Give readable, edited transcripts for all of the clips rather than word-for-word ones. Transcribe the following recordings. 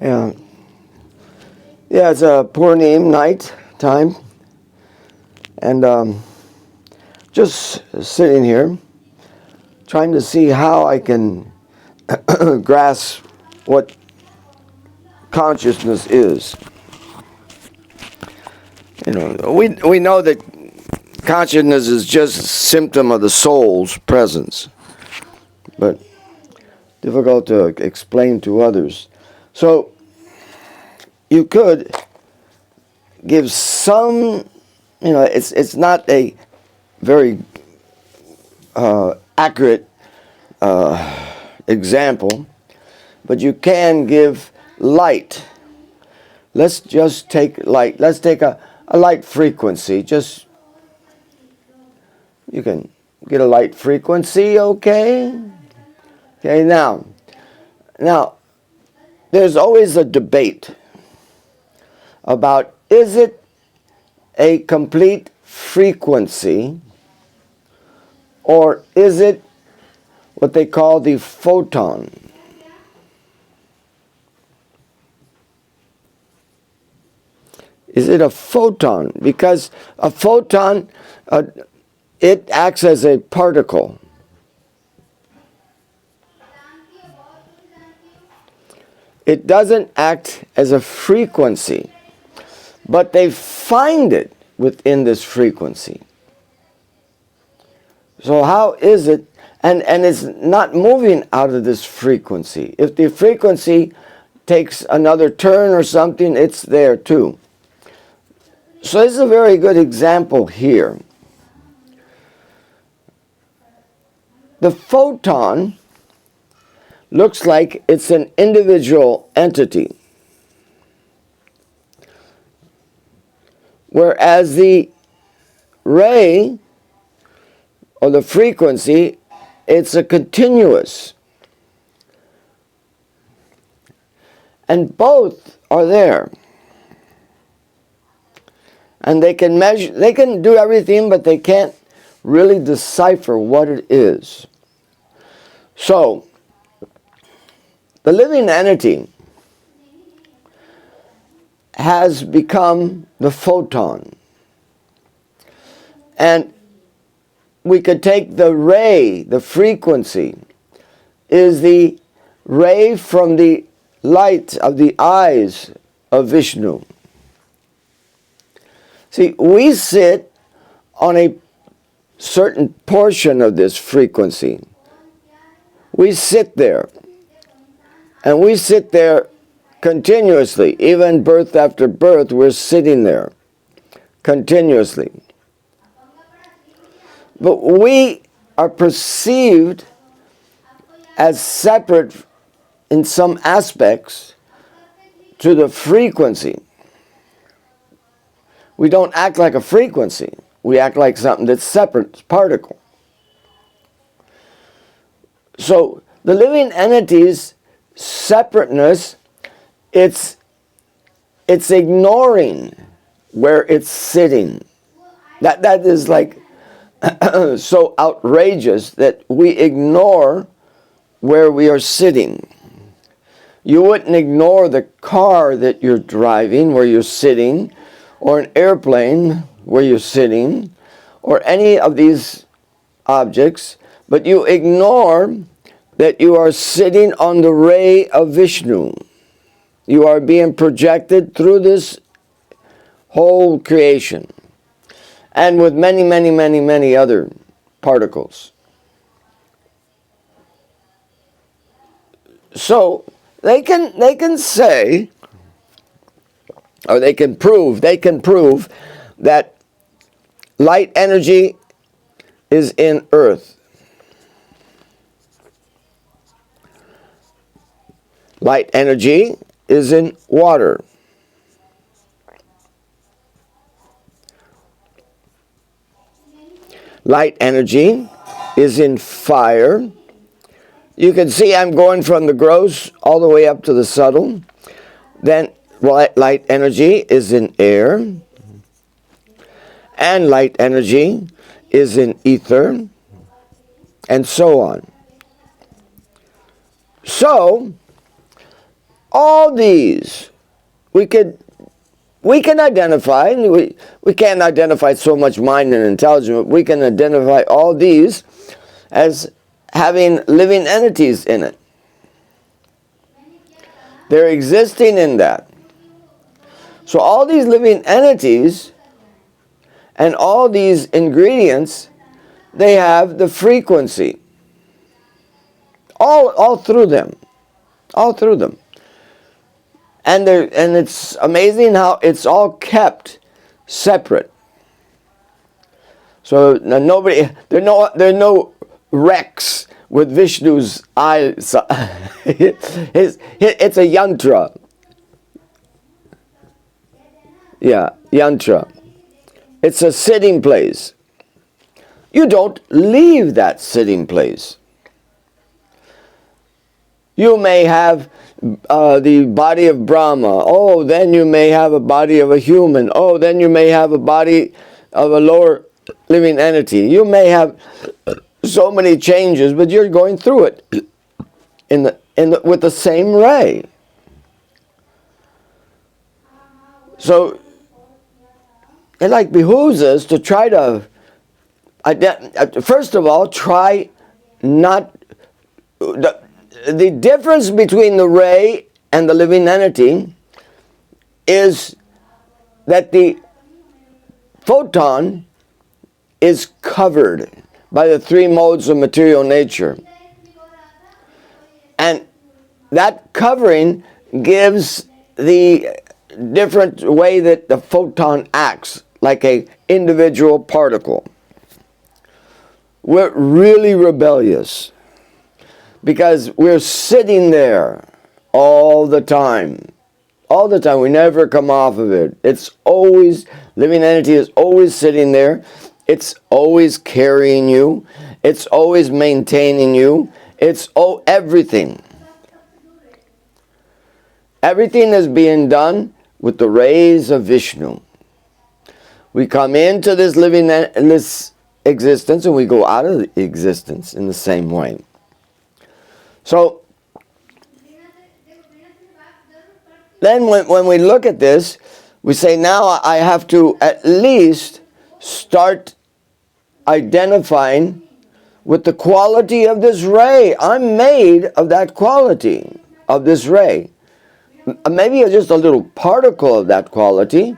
Yeah. Yeah, it's a Purnim night time. And just sitting here, trying to see how I can grasp what consciousness is. You know, we know that consciousness is just a symptom of the soul's presence, but difficult to explain to others. So you could give some, it's not a very accurate example, but you can give light. Let's just take light. Let's take a light frequency. Just, you can get a light frequency, okay? Okay, now, there's always a debate about, is it a complete frequency, or is it what they call the photon? Is it a photon? Because a photon, it acts as a particle. It doesn't act as a frequency, but they find it within this frequency. So how is it, and it's not moving out of this frequency. If the frequency takes another turn or something, it's there too. So this is a very good example here. The photon looks like it's an individual entity, whereas the ray or the frequency, it's a continuous. And both are there. And they can measure, they can do everything, but they can't really decipher what it is. So, the living entity has become the photon. And we could take the ray, the frequency, is the ray from the light of the eyes of Vishnu. See, we sit on a certain portion of this frequency. We sit there. And we sit there continuously. Even birth after birth, we're sitting there continuously. But we are perceived as separate in some aspects to the frequency. We don't act like a frequency. We act like something that's separate, it's particle. So the living entity's separateness, it's ignoring where it's sitting. That is like so outrageous that we ignore where we are sitting. You wouldn't ignore the car that you're driving, where you're sitting, or an airplane where you're sitting, or any of these objects, but you ignore that you are sitting on the ray of Vishnu. You are being projected through this whole creation, and with many, many, many, many other particles. So they can say, or they can prove that light energy is in earth. Light energy is in water. Light energy is in fire. You can see I'm going from the gross all the way up to the subtle. Then light energy is in air. And light energy is in ether. And so on. So, All these we can identify. We can't identify so much mind and intelligence, but we can identify all these as having living entities in it. They're existing in that. So all these living entities and all these ingredients, they have the frequency. All through them. All through them. And it's amazing how it's all kept separate. So there are no wrecks with Vishnu's eyes. It's a yantra. Yeah, yantra. It's a sitting place. You don't leave that sitting place. You may have the body of Brahma. Oh, then you may have a body of a human. Oh, then you may have a body of a lower living entity. You may have so many changes, but you're going through it with the same ray. So it like behooves us to try to, first of all, try not, the difference between the ray and the living entity is that the photon is covered by the three modes of material nature. And that covering gives the different way that the photon acts, like an individual particle. We're really rebellious because we're sitting there all the time. All the time. We never come off of it. It's always, living entity is always sitting there. It's always carrying you. It's always maintaining you. It's everything. Everything is being done with the rays of Vishnu. We come into this this existence and we go out of existence in the same way. So, then when we look at this, we say, now I have to at least start identifying with the quality of this ray. I'm made of that quality of this ray. Maybe just a little particle of that quality,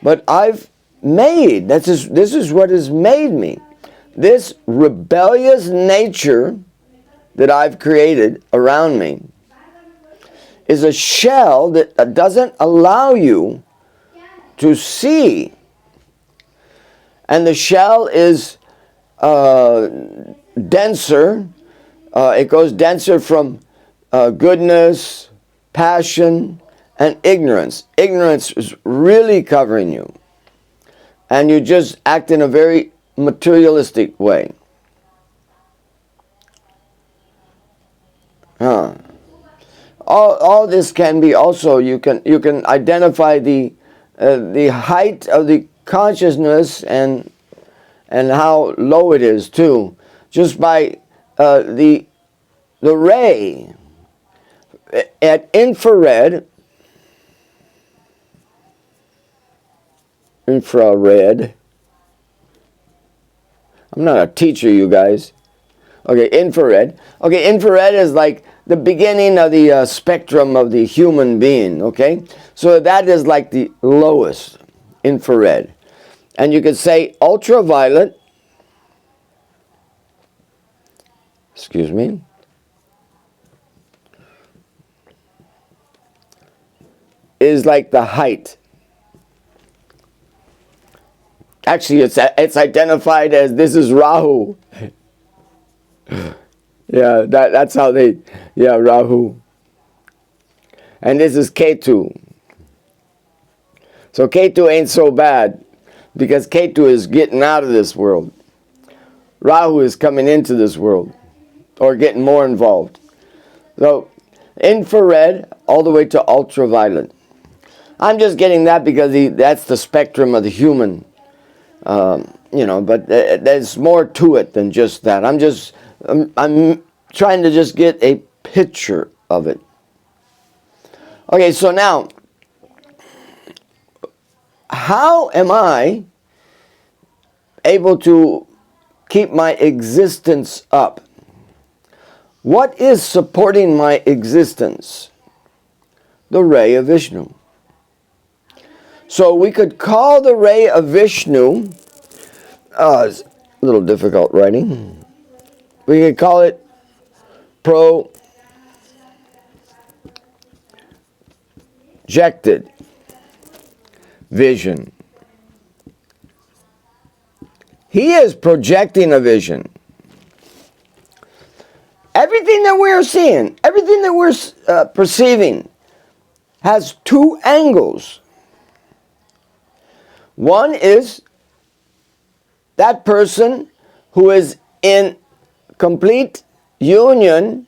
but I've made, this is what has made me. This rebellious nature that I've created around me is a shell that doesn't allow you to see. And the shell is denser. It goes denser from goodness, passion, and ignorance. Ignorance is really covering you. And you just act in a very materialistic way. All this can be also, you can identify the height of the consciousness and how low it is too, just by the ray at infrared. I'm not a teacher, you guys. Okay, infrared. Okay, infrared is like the beginning of the spectrum of the human being, okay? So that is like the lowest, infrared. And you could say ultraviolet, excuse me, is like the height. Actually, it's identified as, this is Rahu. Yeah, that's how they, yeah, Rahu. And this is Ketu. So Ketu ain't so bad, because Ketu is getting out of this world. Rahu is coming into this world, or getting more involved. So, infrared all the way to ultraviolet. I'm just getting that because that's the spectrum of the human. But there's more to it than just that. I'm trying to just get a picture of it. Okay, so now, how am I able to keep my existence up? What is supporting my existence? The ray of Vishnu. So we could call the ray of Vishnu, it's a little difficult writing, we could call it projected vision. He is projecting a vision. Everything that we're seeing, everything that we're perceiving has two angles. One is that person who is in complete union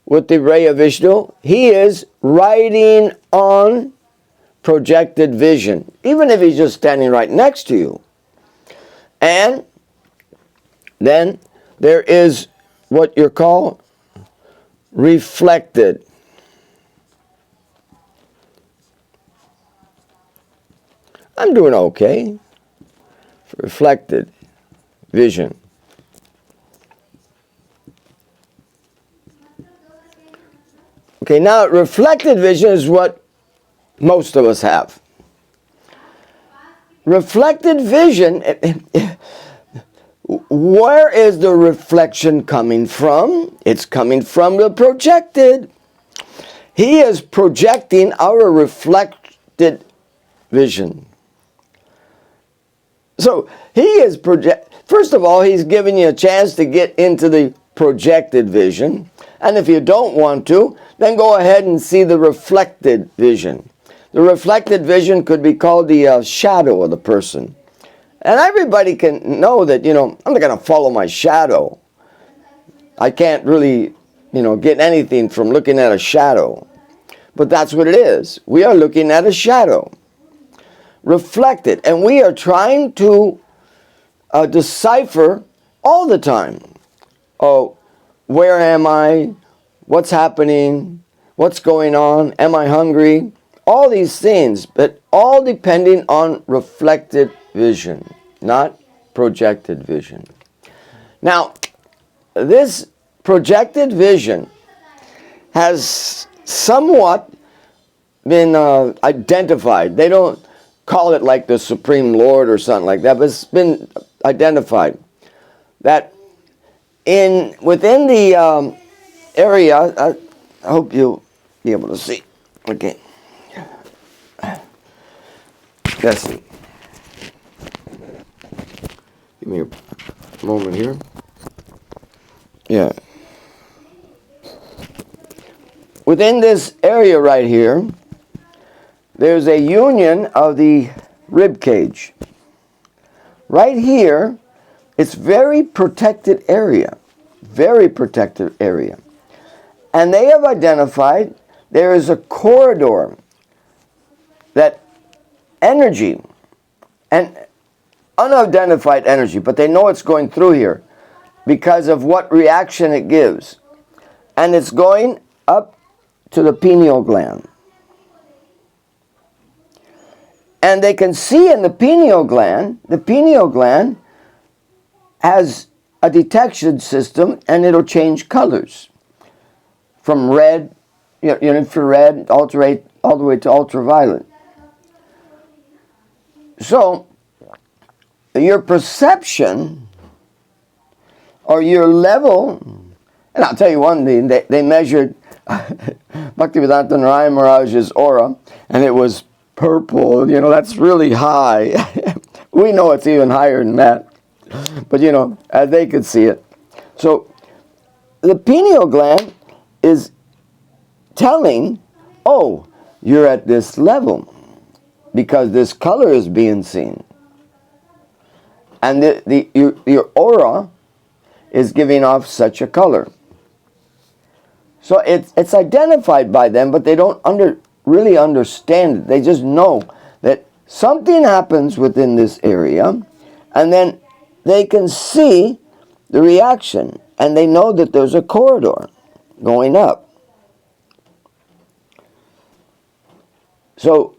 with the ray of Vishnu. He is riding on projected vision, even if he's just standing right next to you. And then there is what you call reflected. I'm doing okay. Reflected vision. Okay, now reflected vision is what most of us have. Reflected vision, where is the reflection coming from? It's coming from the projected. He is projecting our reflected vision. So he is first of all, he's giving you a chance to get into the projected vision. And if you don't want to, then go ahead and see the reflected vision. The reflected vision could be called the shadow of the person. And everybody can know that, I'm not going to follow my shadow. I can't really, get anything from looking at a shadow. But that's what it is. We are looking at a shadow. Reflected. And we are trying to decipher all the time. Oh, where am I? What's happening? What's going on? Am I hungry? All these things, but all depending on reflected vision, not projected vision. Now, this projected vision has somewhat been identified. They don't call it like the Supreme Lord or something like that, but it's been identified that within the area, I hope you'll be able to see. Okay. Yes. Give me a moment here. Yeah. Within this area right here, there's a union of the rib cage. Right here, it's very protected area. Very protected area. And they have identified there is a corridor that energy, and unidentified energy, but they know it's going through here because of what reaction it gives. And it's going up to the pineal gland. And they can see in the pineal gland has a detection system, and it'll change colors from red, infrared, all the way to ultraviolet. So, your perception or your level, and I'll tell you one thing, they measured Bhaktivedanta Narayana Maharaj's aura, and it was purple. That's really high. We know it's even higher than that. But, as they could see it. So, the pineal gland is telling, oh, you're at this level because this color is being seen. And your aura is giving off such a color. So it's identified by them, but they don't really understand it. They just know that something happens within this area, and then they can see the reaction, and they know that there's a corridor going up. So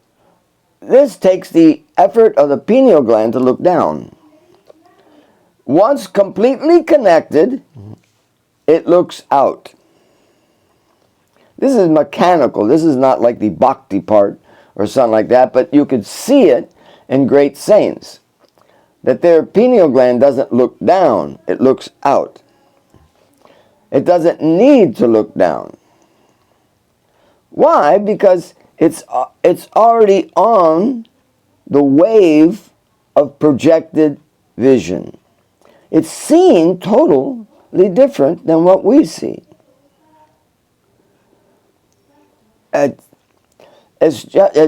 this takes the effort of the pineal gland to look down. Once completely connected, it looks out. This is mechanical. This is not like the bhakti part or something like that, but you could see it in great saints, that their pineal gland doesn't look down, it looks out. It doesn't need to look down. Why? Because it's already on the wave of projected vision. It's seeing totally different than what we see. It's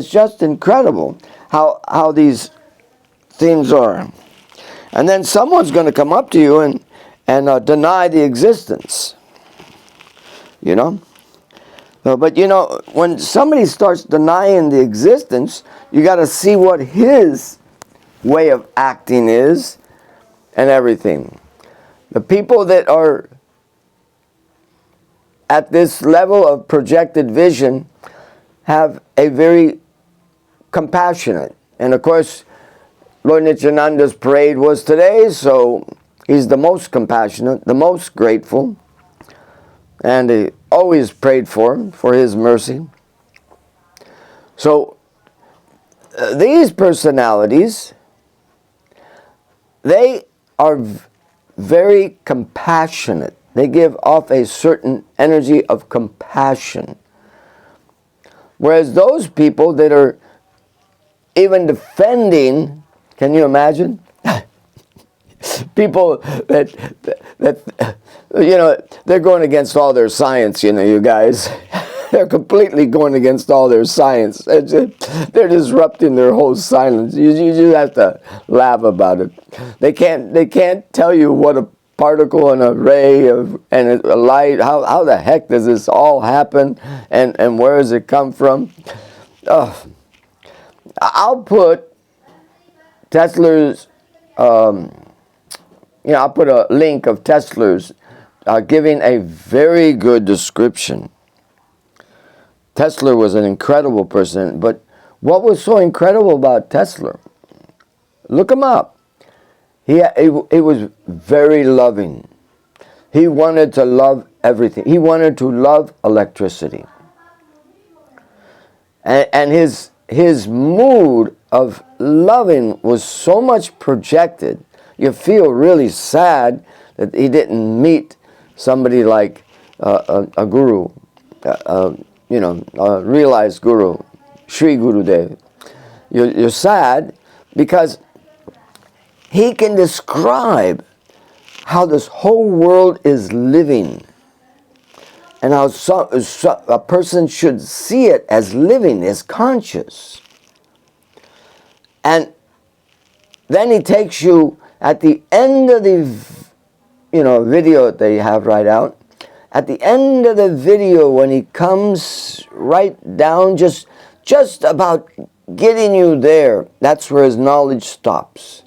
just incredible how these things are. And then someone's going to come up to you and deny the existence. You know? No, but you know, when somebody starts denying the existence, you got to see what his way of acting is and everything. The people that are at this level of projected vision have a very compassionate, and of course Lord Nityananda's parade was today, so he's the most compassionate, the most grateful, and he always prayed for his mercy. So these personalities, they are very compassionate. They give off a certain energy of compassion. Whereas those people that are even defending, can you imagine? People that you know, they're going against all their science, you know, you guys. They're completely going against all their science. They're disrupting their whole silence. You just have to laugh about it. They can't tell you what a particle and a ray and a light, how the heck does this all happen, and where does it come from? I'll put Tesla's, I'll put a link of Tesla's giving a very good description. Tesla was an incredible person, but what was so incredible about Tesla? Look him up. He was very loving. He wanted to love everything. He wanted to love electricity. And his mood of loving was so much projected. You feel really sad that he didn't meet somebody like a guru, a realized guru, Sri Gurudev. You're sad because he can describe how this whole world is living and how a person should see it as living, as conscious. And then he takes you at the end of the video that they have right out. At the end of the video, when he comes right down, just about getting you there, that's where his knowledge stops.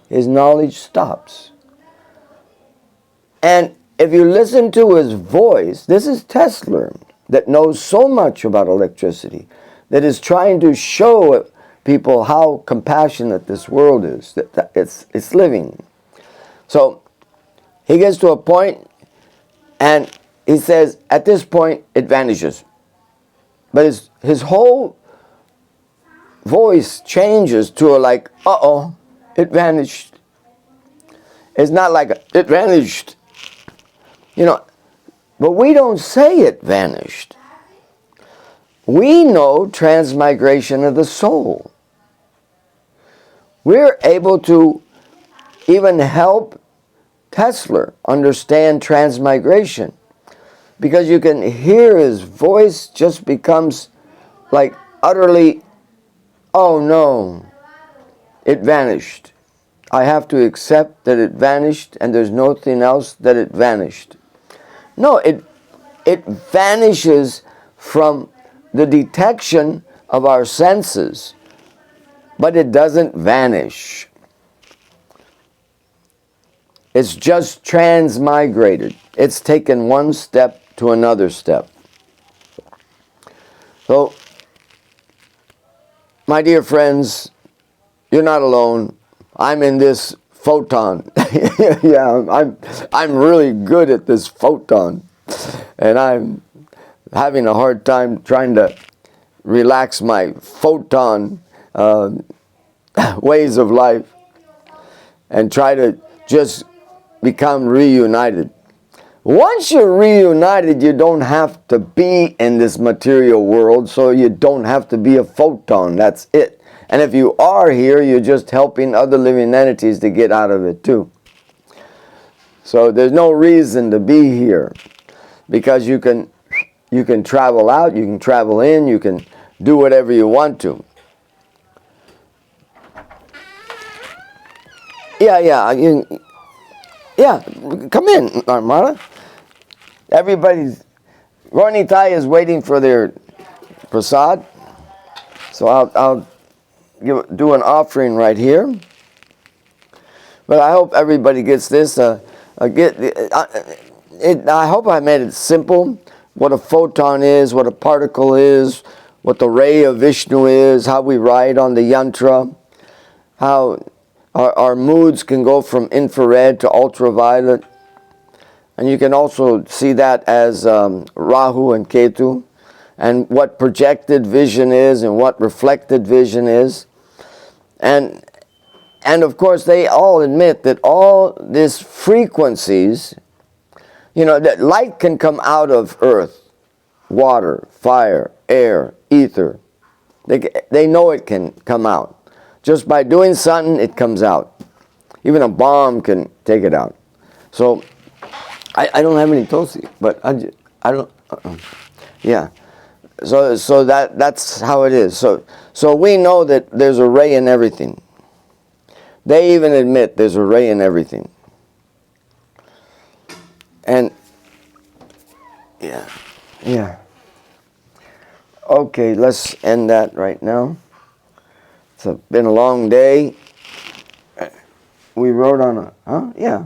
His knowledge stops. And if you listen to his voice, this is Tesla that knows so much about electricity, that is trying to show people how compassionate this world is, that it's living. So he gets to a point and he says, at this point it vanishes. But his whole voice changes to a like, uh-oh, it vanished. It's not like it vanished. But we don't say it vanished. We know transmigration of the soul. We're able to even help Tesla understand transmigration, because you can hear his voice just becomes like utterly, oh no, it vanished. I have to accept that it vanished and there's nothing else that it vanished. No, it vanishes from the detection of our senses, but it doesn't vanish. It's just transmigrated. It's taken one step to another step. So, my dear friends, you're not alone. I'm in this photon. Yeah, I'm really good at this photon. And I'm having a hard time trying to relax my photon ways of life and try to just become reunited. Once you're reunited, you don't have to be in this material world, so you don't have to be a photon. That's it. And if you are here, you're just helping other living entities to get out of it too. So there's no reason to be here, because you can travel out, you can travel in, you can do whatever you want to. Yeah, come in, Armada. Everybody's, Ronnie Tai is waiting for their prasad. So I'll do an offering right here. But I hope everybody gets this. I hope I made it simple. What a photon is, what a particle is, what the ray of Vishnu is, how we ride on the yantra, how our moods can go from infrared to ultraviolet. And you can also see that as Rahu and Ketu, and what projected vision is and what reflected vision is. And of course, they all admit that all these frequencies, you know, that light can come out of earth, water, fire, air, ether. They know it can come out. Just by doing something, it comes out. Even a bomb can take it out. So, I don't have any Tulsi, but I don't, yeah. So that's how it is. So we know that there's a ray in everything. They even admit there's a ray in everything. And, yeah. Okay, let's end that right now. It's been a long day. We rode on a, yeah.